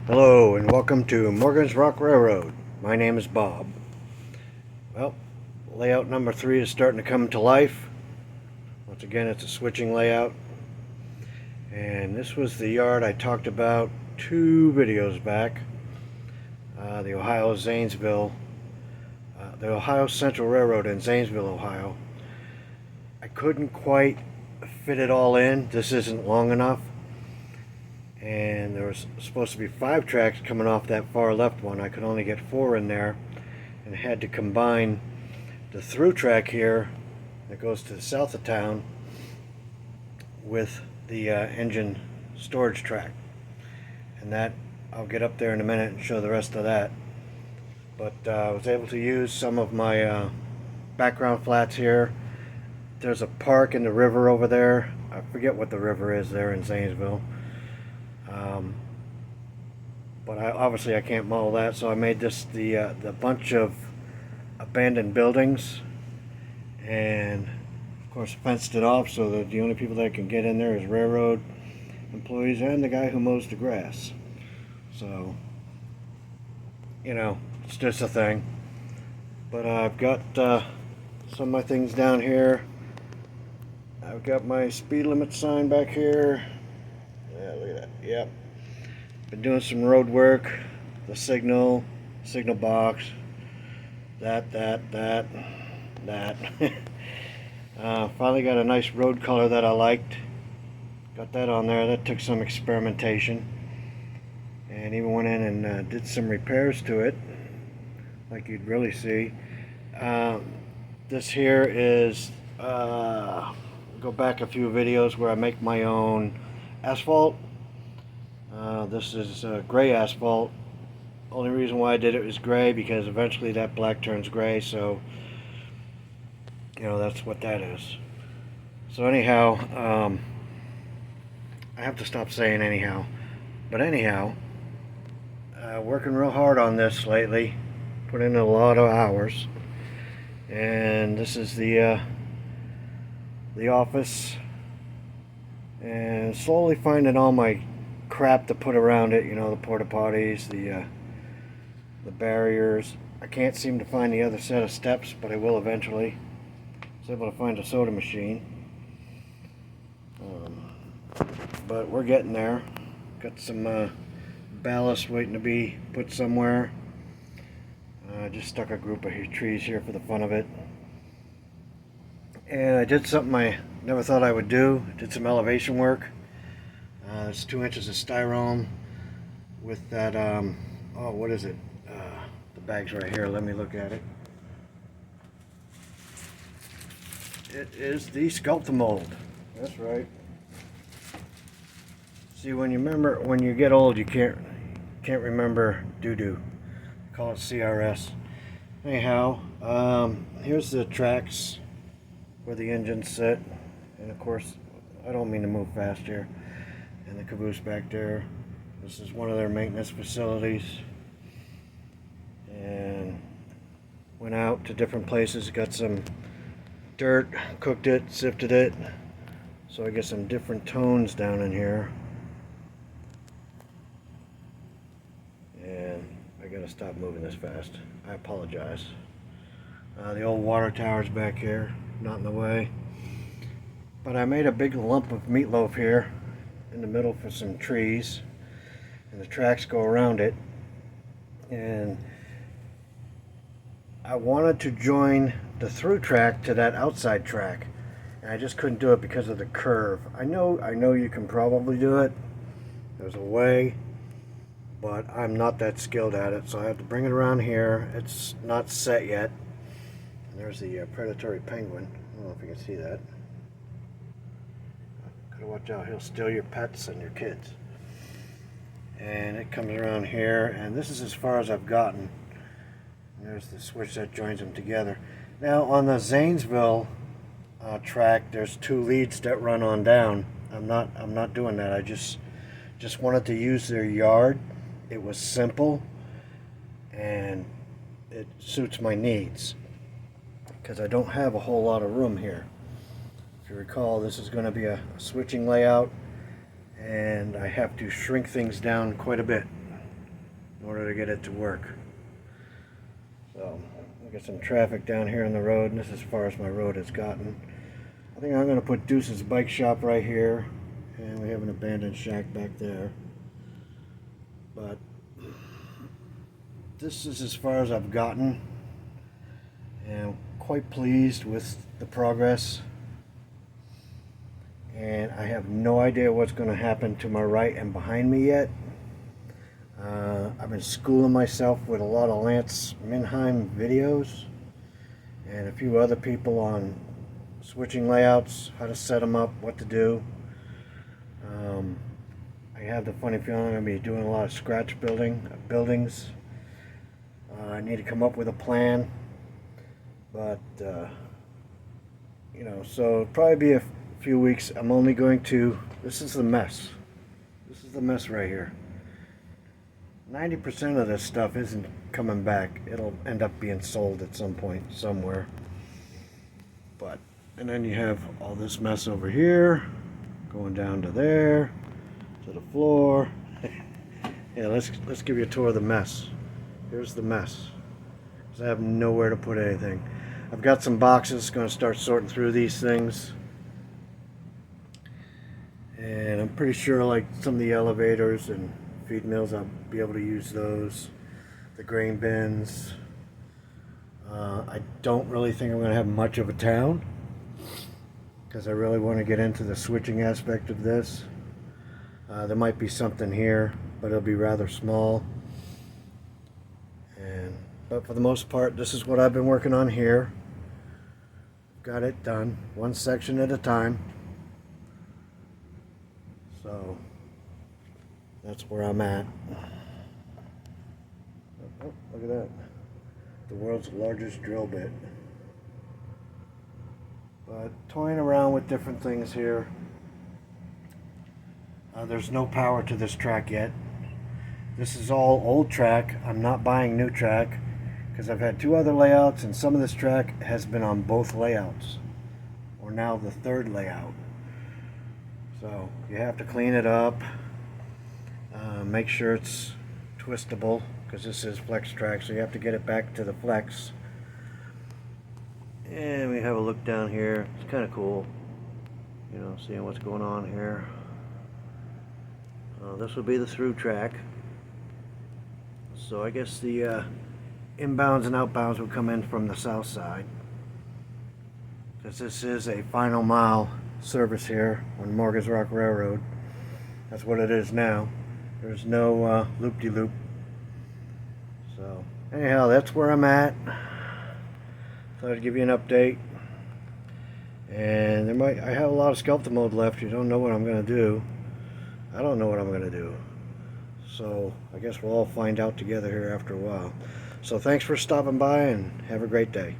Hello and welcome to Morgan's Rock Railroad. My name is Bob. Well, layout number 3 is starting to come to life. Once again, it's a switching layout. And this was the yard I talked about 2 videos back. The Ohio Zanesville, the Ohio Central Railroad in Zanesville, Ohio. I couldn't quite fit it all in. This isn't long enough. And there was supposed to be 5 tracks coming off that far left one. I could only get 4 in there, and had to combine the through track here that goes to the south of town with the engine storage track. And that, I'll get up there in a minute and show the rest of that. But I was able to use some of my background flats here. There's a park in the river over there. I forget what the river is there in Zanesville. But obviously I can't model that, so I made this the bunch of abandoned buildings, and of course fenced it off so that the only people that can get in there is railroad employees and the guy who mows the grass. So, it's just a thing. But I've got some of my things down here. I've got my speed limit sign back here. Yeah, look at that. Yep. Been doing some road work. The signal box. That. Finally got a nice road color that I liked. Got that on there. That took some experimentation. And even went in and did some repairs to it, like you'd really see. This here is, go back a few videos where I make my own asphalt. This is gray asphalt. Only reason why I did it was gray because eventually that black turns gray, so that's what that is. So anyhow, I have to stop saying anyhow. But anyhow, working real hard on this lately. Put in a lot of hours. And this is the office. And slowly finding all my crap to put around it, the porta potties, the barriers. I can't seem to find the other set of steps, but I will eventually. I was able to find a soda machine. But we're getting there. Got some ballast waiting to be put somewhere. Just stuck a group of trees here for the fun of it. And I did something I never thought I would do. Did some elevation work. It's 2 inches of styrofoam with that, what is it? The bag's right here. Let me look at it. It is the Sculptamold. That's right. See, when you get old, you can't remember doo-doo. Call it CRS. Anyhow, here's the tracks where the engines sit, and of course, I don't mean to move fast here. And the caboose back there. This is one of their maintenance facilities. And went out to different places, got some dirt, cooked it, sifted it. So I get some different tones down in here. And I gotta stop moving this fast. I apologize. The old water tower's back here, not in the way. But I made a big lump of meatloaf here in the middle for some trees, and the tracks go around it. And I wanted to join the through track to that outside track, and I just couldn't do it because of the curve. I know you can probably do it. There's a way, but I'm not that skilled at it, so I have to bring it around here. It's not set yet. And there's the predatory penguin. I don't know if you can see that. Gotta watch out, he'll steal your pets and your kids. And it comes around here, and this is as far as I've gotten. There's the switch that joins them together. Now on the Zanesville track, there's 2 leads that run on down. I'm not doing that. I just wanted to use their yard. It was simple, and it suits my needs because I don't have a whole lot of room here. If you recall, this is going to be a switching layout, and I have to shrink things down quite a bit. in order to get it to work. So we got some traffic down here on the road, and this is as far as my road has gotten. I think I'm going to put Deuce's bike shop right here, and we have an abandoned shack back there. But this is as far as I've gotten, and I'm quite pleased with the progress. And I have no idea what's going to happen to my right and behind me yet. I've been schooling myself with a lot of Lance Minheim videos and a few other people on switching layouts, how to set them up, what to do. I have the funny feeling I'm going to be doing a lot of scratch buildings. I need to come up with a plan, but you know, so it'll probably be a few weeks. I'm only going to, this is the mess. This is the mess right here. 90% of this stuff isn't coming back. It'll end up being sold at some point somewhere. But, and then you have all this mess over here, going down to there, to the floor. Yeah, let's give you a tour of the mess. Here's the mess. 'Cause I have nowhere to put anything. I've got some boxes, going to start sorting through these things. And I'm pretty sure like some of the elevators and feed mills, I'll be able to use those. The grain bins. I don't really think I'm going to have much of a town, because I really want to get into the switching aspect of this. There might be something here, but it'll be rather small. But for the most part, this is what I've been working on here. Got it done, one section at a time. So that's where I'm at. Oh, look at that. The world's largest drill bit. But toying around with different things here. There's no power to this track yet. This is all old track. I'm not buying new track, because I've had two other layouts, and some of this track has been on both layouts, or now the third layout. So you have to clean it up, make sure it's twistable, because this is flex track, so you have to get it back to the flex. And we have a look down here. It's kind of cool, you know, seeing what's going on here. This would be the through track. So I guess the inbounds and outbounds will come in from the south side, because this is a final mile service here on Morgan's Rock Railroad. That's what it is now. There's no loop-de-loop. So anyhow, that's where I'm at. Thought I'd give you an update. And I have a lot of sculptor mode left. You don't know what I'm going to do. I don't know what I'm going to do. So I guess we'll all find out together here after a while. So thanks for stopping by, and have a great day.